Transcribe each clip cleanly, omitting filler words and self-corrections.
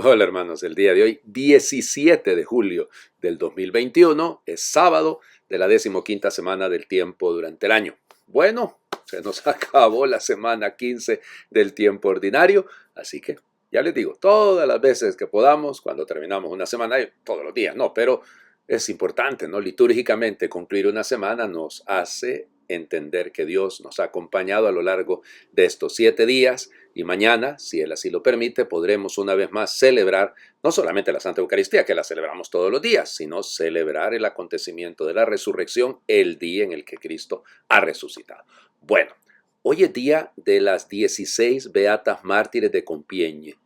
Hola hermanos, el día de hoy, 17 de julio del 2021, es sábado de la 15ª semana del tiempo durante el año. Bueno, se nos acabó la semana 15 del tiempo ordinario, así que ya les digo, todas las veces que podamos, cuando terminamos una semana, todos los días, no, pero es importante, ¿no? Litúrgicamente concluir una semana nos hace entender que Dios nos ha acompañado a lo largo de estos 7 días y mañana, si Él así lo permite, podremos una vez más celebrar no solamente la Santa Eucaristía, que la celebramos todos los días, sino celebrar el acontecimiento de la resurrección, el día en el que Cristo ha resucitado. Bueno, hoy es día de las 16 Beatas Mártires de Compiègne.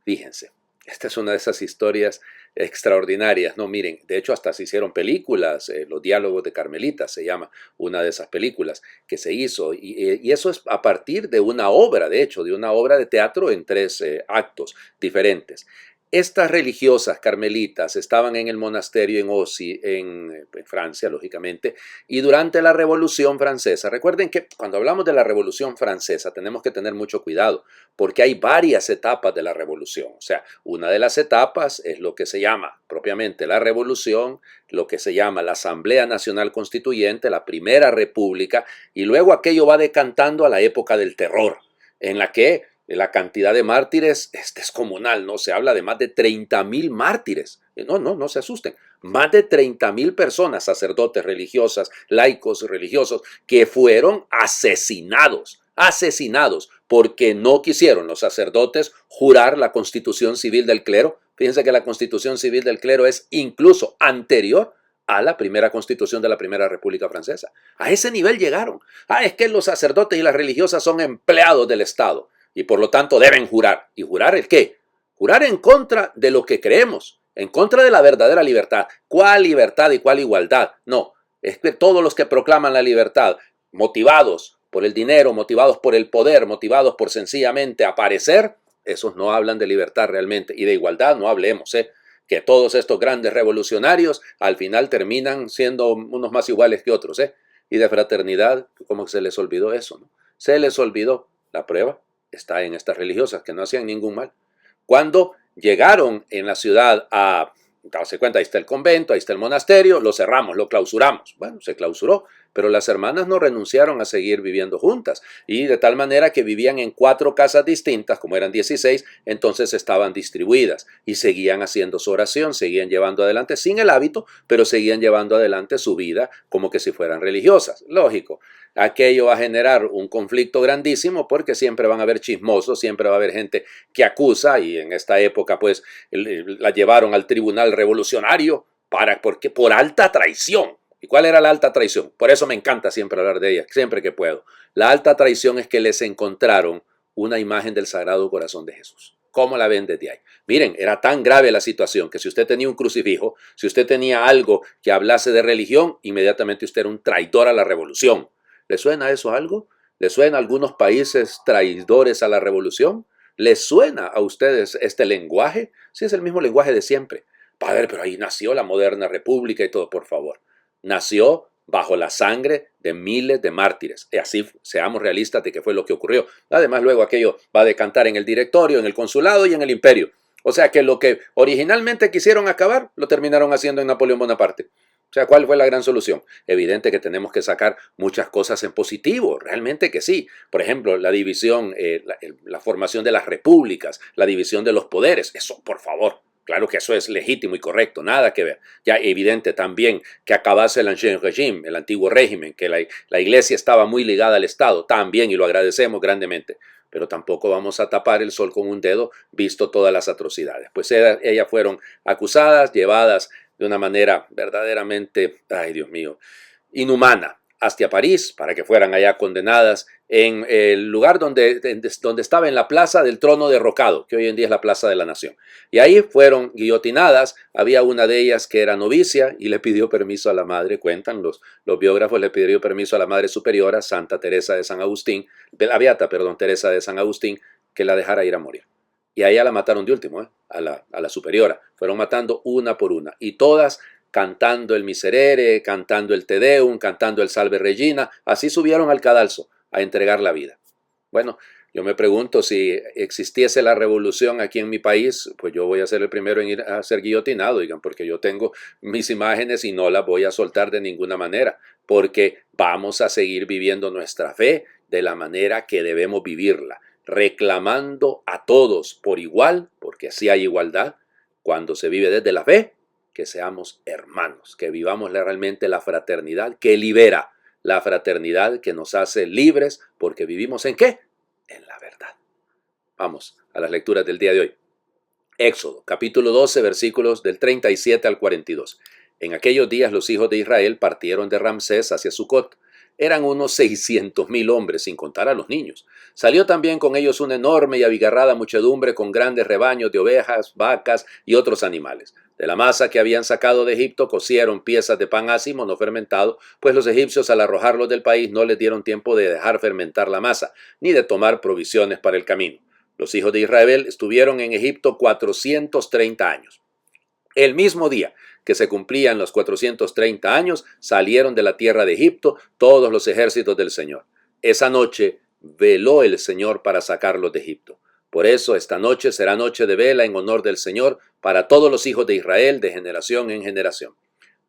Fíjense, esta es una de esas historias extraordinarias, ¿no? Miren, de hecho hasta se hicieron películas, Los diálogos de Carmelita se llama una de esas películas que se hizo, y eso es a partir de una obra, de hecho, de una obra de teatro en 3 actos diferentes. Estas religiosas carmelitas estaban en el monasterio en Ossy, en Francia, lógicamente, y durante la Revolución Francesa, recuerden que cuando hablamos de la Revolución Francesa tenemos que tener mucho cuidado, porque hay varias etapas de la Revolución. O sea, una de las etapas es lo que se llama propiamente la Revolución, lo que se llama la Asamblea Nacional Constituyente, la Primera República, y luego aquello va decantando a la época del terror, en la que la cantidad de mártires es descomunal, ¿no? Se habla de más de 30,000 mártires. No se asusten. Más de 30,000 personas, sacerdotes, religiosas, laicos, religiosos, que fueron asesinados porque no quisieron los sacerdotes jurar la constitución civil del clero. Fíjense que la constitución civil del clero es incluso anterior a la primera constitución de la Primera República Francesa. A ese nivel llegaron. Es que los sacerdotes y las religiosas son empleados del Estado y por lo tanto deben jurar. ¿Y jurar el qué? Jurar en contra de lo que creemos, en contra de la verdadera libertad. ¿Cuál libertad y cuál igualdad? No, es que todos los que proclaman la libertad, motivados por el dinero, motivados por el poder, motivados por sencillamente aparecer, esos no hablan de libertad realmente, y de igualdad no hablemos, que todos estos grandes revolucionarios al final terminan siendo unos más iguales que otros, y de fraternidad, como que se les olvidó eso, ¿no? Se les olvidó. La prueba está en estas religiosas que no hacían ningún mal. Cuando llegaron en la ciudad a darse cuenta, ahí está el convento, ahí está el monasterio, lo cerramos, lo clausuramos. Bueno, se clausuró, pero las hermanas no renunciaron a seguir viviendo juntas, y de tal manera que vivían en 4 casas distintas, como eran 16, entonces estaban distribuidas y seguían haciendo su oración, seguían llevando adelante sin el hábito, pero seguían llevando adelante su vida como que si fueran religiosas. Lógico, aquello va a generar un conflicto grandísimo porque siempre van a haber chismosos, siempre va a haber gente que acusa, y en esta época pues la llevaron al tribunal revolucionario porque por alta traición. ¿Y cuál era la alta traición? Por eso me encanta siempre hablar de ella, siempre que puedo. La alta traición es que les encontraron una imagen del Sagrado Corazón de Jesús. ¿Cómo la ven desde ahí? Miren, era tan grave la situación que si usted tenía un crucifijo, si usted tenía algo que hablase de religión, inmediatamente usted era un traidor a la revolución. ¿Le suena eso algo? ¿Le suena a algunos países traidores a la revolución? ¿Les suena a ustedes este lenguaje? Sí, es el mismo lenguaje de siempre. Padre, pero ahí nació la moderna república y todo, por favor. Nació bajo la sangre de miles de mártires. Y así seamos realistas de que fue lo que ocurrió. Además, luego aquello va a decantar en el directorio, en el consulado y en el imperio. O sea que lo que originalmente quisieron acabar, lo terminaron haciendo en Napoleón Bonaparte. O sea, ¿cuál fue la gran solución? Evidente que tenemos que sacar muchas cosas en positivo, realmente que sí. Por ejemplo, la división, la formación de las repúblicas, la división de los poderes, eso, por favor. Claro que eso es legítimo y correcto, nada que ver. Ya evidente también que acabase el Ancien Régime, el antiguo régimen, que la iglesia estaba muy ligada al Estado, también, y lo agradecemos grandemente. Pero tampoco vamos a tapar el sol con un dedo, visto todas las atrocidades. Pues ellas fueron acusadas, llevadas de una manera verdaderamente, ay Dios mío, inhumana, hacia París, para que fueran allá condenadas en el lugar donde estaba en la plaza del trono derrocado, que hoy en día es la Plaza de la Nación. Y ahí fueron guillotinadas. Había una de ellas que era novicia y le pidió permiso a la madre, cuentan los biógrafos, le pidió permiso a la Madre Superiora, Santa Teresa de San Agustín, la Beata, perdón, Teresa de San Agustín, que la dejara ir a morir. Y a ella la mataron de último, a la superiora. Fueron matando una por una. Y todas cantando el Miserere, cantando el Te Deum, cantando el Salve Regina. Así subieron al cadalso a entregar la vida. Bueno, Yo me pregunto si existiese la revolución aquí en mi país, pues yo voy a ser el primero en ir a ser guillotinado, digan, porque yo tengo mis imágenes y no las voy a soltar de ninguna manera, porque vamos a seguir viviendo nuestra fe de la manera que debemos vivirla, reclamando a todos por igual, porque así hay igualdad, cuando se vive desde la fe, que seamos hermanos, que vivamos realmente la fraternidad que libera, la fraternidad que nos hace libres, porque vivimos ¿en qué? En la verdad. Vamos a las lecturas del día de hoy. Éxodo, capítulo 12, versículos del 37 al 42. En aquellos días los hijos de Israel partieron de Ramsés hacia Sucot. Eran unos 600,000 hombres, sin contar a los niños. Salió también con ellos una enorme y abigarrada muchedumbre con grandes rebaños de ovejas, vacas y otros animales. De la masa que habían sacado de Egipto cocieron piezas de pan ácimo no fermentado, pues los egipcios al arrojarlos del país no les dieron tiempo de dejar fermentar la masa, ni de tomar provisiones para el camino. Los hijos de Israel estuvieron en Egipto 430 años. El mismo día que se cumplían los 430 años, salieron de la tierra de Egipto todos los ejércitos del Señor. Esa noche veló el Señor para sacarlos de Egipto. Por eso esta noche será noche de vela en honor del Señor para todos los hijos de Israel de generación en generación.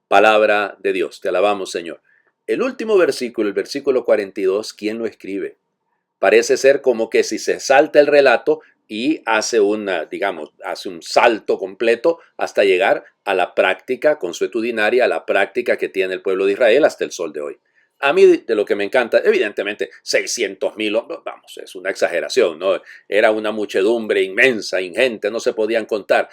Palabra de Dios, te alabamos, Señor. El último versículo, el versículo 42, ¿quién lo escribe? Parece ser como que si se salta el relato y hace hace un salto completo hasta llegar a la práctica consuetudinaria, a la práctica que tiene el pueblo de Israel hasta el sol de hoy. A mí de lo que me encanta, evidentemente 600,000 hombres, vamos, es una exageración, ¿no? Era una muchedumbre inmensa, ingente, no se podían contar.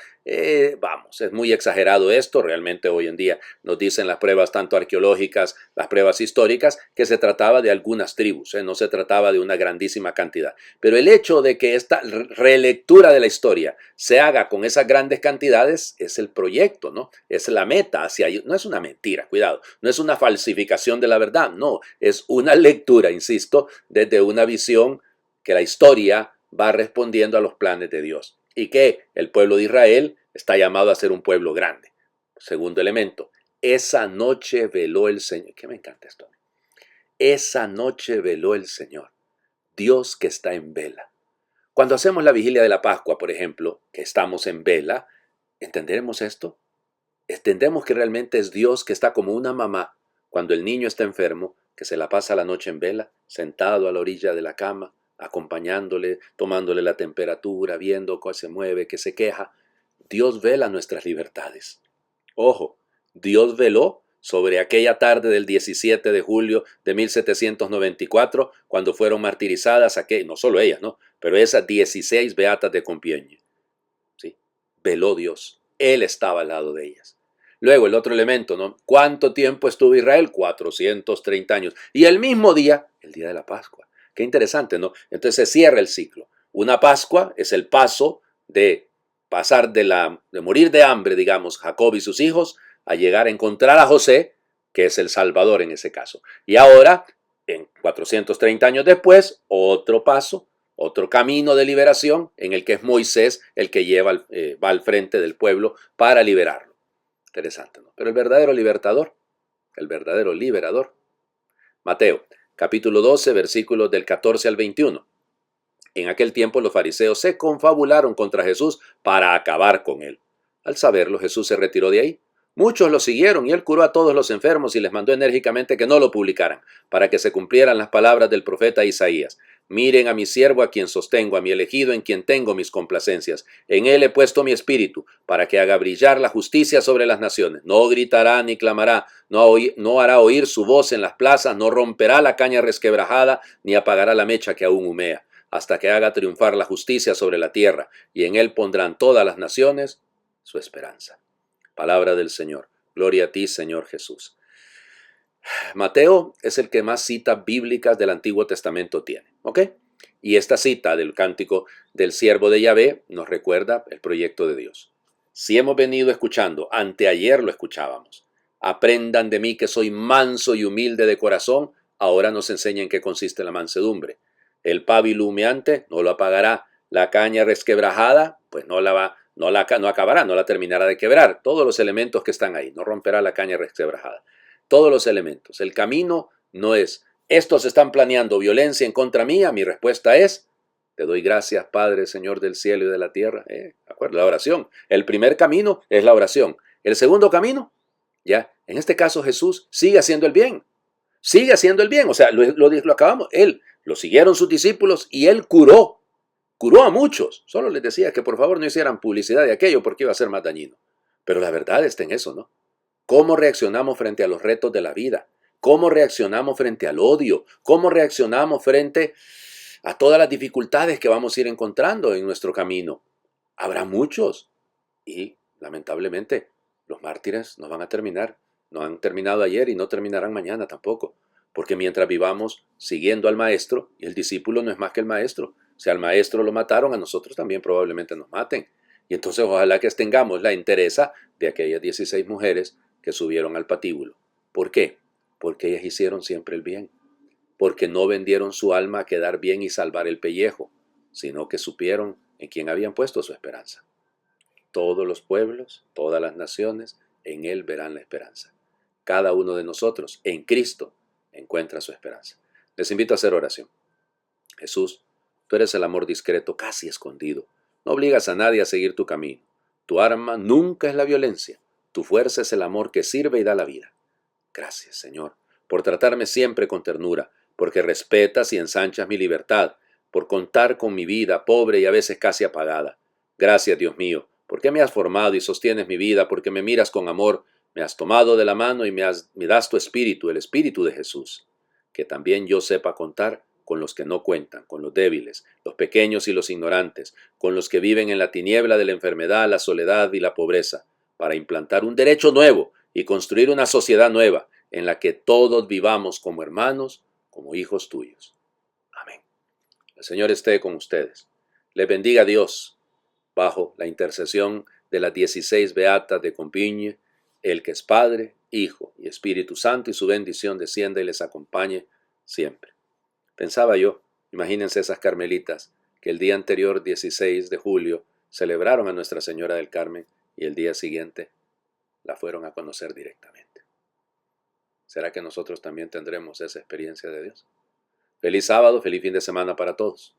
Vamos, es muy exagerado esto, realmente hoy en día nos dicen las pruebas tanto arqueológicas, las pruebas históricas, que se trataba de algunas tribus, no se trataba de una grandísima cantidad. Pero el hecho de que esta relectura de la historia se haga con esas grandes cantidades es el proyecto, ¿no? Es la meta hacia ahí. No es una mentira, cuidado, no es una falsificación de la verdad, no, es una lectura, insisto, desde una visión que la historia va respondiendo a los planes de Dios y que el pueblo de Israel está llamado a ser un pueblo grande. Segundo elemento, esa noche veló el Señor. Que me encanta esto. Esa noche veló el Señor, Dios que está en vela. Cuando hacemos la vigilia de la Pascua, por ejemplo, que estamos en vela, ¿entenderemos esto? Entendemos que realmente es Dios que está como una mamá cuando el niño está enfermo, que se la pasa la noche en vela, sentado a la orilla de la cama, acompañándole, tomándole la temperatura, viendo cómo se mueve, que se queja. Dios vela nuestras libertades. Ojo, Dios veló sobre aquella tarde del 17 de julio de 1794, cuando fueron martirizadas, no solo ellas, ¿no? Pero esas 16 beatas de Compiègne. ¿Sí? Veló Dios. Él estaba al lado de ellas. Luego el otro elemento, ¿no? ¿Cuánto tiempo estuvo Israel? 430 años. Y el mismo día, el día de la Pascua. Qué interesante, ¿no? Entonces se cierra el ciclo. Una Pascua es el paso de pasar de morir de hambre, digamos, Jacob y sus hijos, a llegar a encontrar a José, que es el Salvador en ese caso. Y ahora, en 430 años después, otro paso, otro camino de liberación en el que es Moisés el que va al frente del pueblo para liberarlo. Interesante, ¿no? Pero el verdadero libertador, el verdadero liberador. Mateo, capítulo 12, versículos del 14 al 21. En aquel tiempo los fariseos se confabularon contra Jesús para acabar con él. Al saberlo, Jesús se retiró de ahí. Muchos lo siguieron y él curó a todos los enfermos y les mandó enérgicamente que no lo publicaran, para que se cumplieran las palabras del profeta Isaías. Miren a mi siervo a quien sostengo, a mi elegido en quien tengo mis complacencias. En él he puesto mi espíritu, para que haga brillar la justicia sobre las naciones. No gritará ni clamará, no hará oír su voz en las plazas, no romperá la caña resquebrajada, ni apagará la mecha que aún humea, hasta que haga triunfar la justicia sobre la tierra, y en él pondrán todas las naciones su esperanza. Palabra del Señor. Gloria a ti, Señor Jesús. Mateo es el que más citas bíblicas del Antiguo Testamento tiene, ¿ok? Y esta cita del cántico del siervo de Yahvé nos recuerda el proyecto de Dios. Si hemos venido escuchando, anteayer lo escuchábamos, aprendan de mí que soy manso y humilde de corazón, ahora nos enseña en qué consiste la mansedumbre. El pábilo humeante no lo apagará, la caña resquebrajada, pues no acabará, no la terminará de quebrar. Todos los elementos que están ahí, no romperá la caña resquebrajada. Todos los elementos. El camino no es, estos están planeando violencia en contra mía, mi respuesta es, Te doy gracias, Padre, Señor del cielo y de la tierra. ¿Acuerdo? La oración. El primer camino es la oración. El segundo camino, ya, en este caso Jesús sigue haciendo el bien. Sigue haciendo el bien. O sea, lo acabamos. Él, lo siguieron sus discípulos y él curó. Curó a muchos. Solo les decía que por favor no hicieran publicidad de aquello porque iba a ser más dañino. Pero la verdad está en eso, ¿no? ¿Cómo reaccionamos frente a los retos de la vida? ¿Cómo reaccionamos frente al odio? ¿Cómo reaccionamos frente a todas las dificultades que vamos a ir encontrando en nuestro camino? Habrá muchos. Y, lamentablemente, los mártires no van a terminar. No han terminado ayer y no terminarán mañana tampoco. Porque mientras vivamos siguiendo al maestro, y el discípulo no es más que el maestro. Si al maestro lo mataron, a nosotros también probablemente nos maten. Y entonces ojalá que tengamos la entereza de aquellas 16 mujeres que subieron al patíbulo. ¿Por qué? Porque ellas hicieron siempre el bien. Porque no vendieron su alma a quedar bien y salvar el pellejo, sino que supieron en quién habían puesto su esperanza. Todos los pueblos, todas las naciones, en Él verán la esperanza. Cada uno de nosotros, en Cristo, encuentra su esperanza. Les invito a hacer oración. Jesús, tú eres el amor discreto, casi escondido. No obligas a nadie a seguir tu camino. Tu arma nunca es la violencia. Tu fuerza es el amor que sirve y da la vida. Gracias, Señor, por tratarme siempre con ternura, porque respetas y ensanchas mi libertad, por contar con mi vida, pobre y a veces casi apagada. Gracias, Dios mío, porque me has formado y sostienes mi vida, porque me miras con amor, me has tomado de la mano y me das tu espíritu, el espíritu de Jesús. Que también yo sepa contar con los que no cuentan, con los débiles, los pequeños y los ignorantes, con los que viven en la tiniebla de la enfermedad, la soledad y la pobreza, para implantar un derecho nuevo y construir una sociedad nueva en la que todos vivamos como hermanos, como hijos tuyos. Amén. El Señor esté con ustedes. Les bendiga Dios, bajo la intercesión de las 16 beatas de Compiègne, el que es Padre, Hijo y Espíritu Santo, y su bendición descienda y les acompañe siempre. Pensaba yo, imagínense esas carmelitas que el día anterior, 16 de julio, celebraron a Nuestra Señora del Carmen y el día siguiente la fueron a conocer directamente. ¿Será que nosotros también tendremos esa experiencia de Dios? Feliz sábado, feliz fin de semana para todos.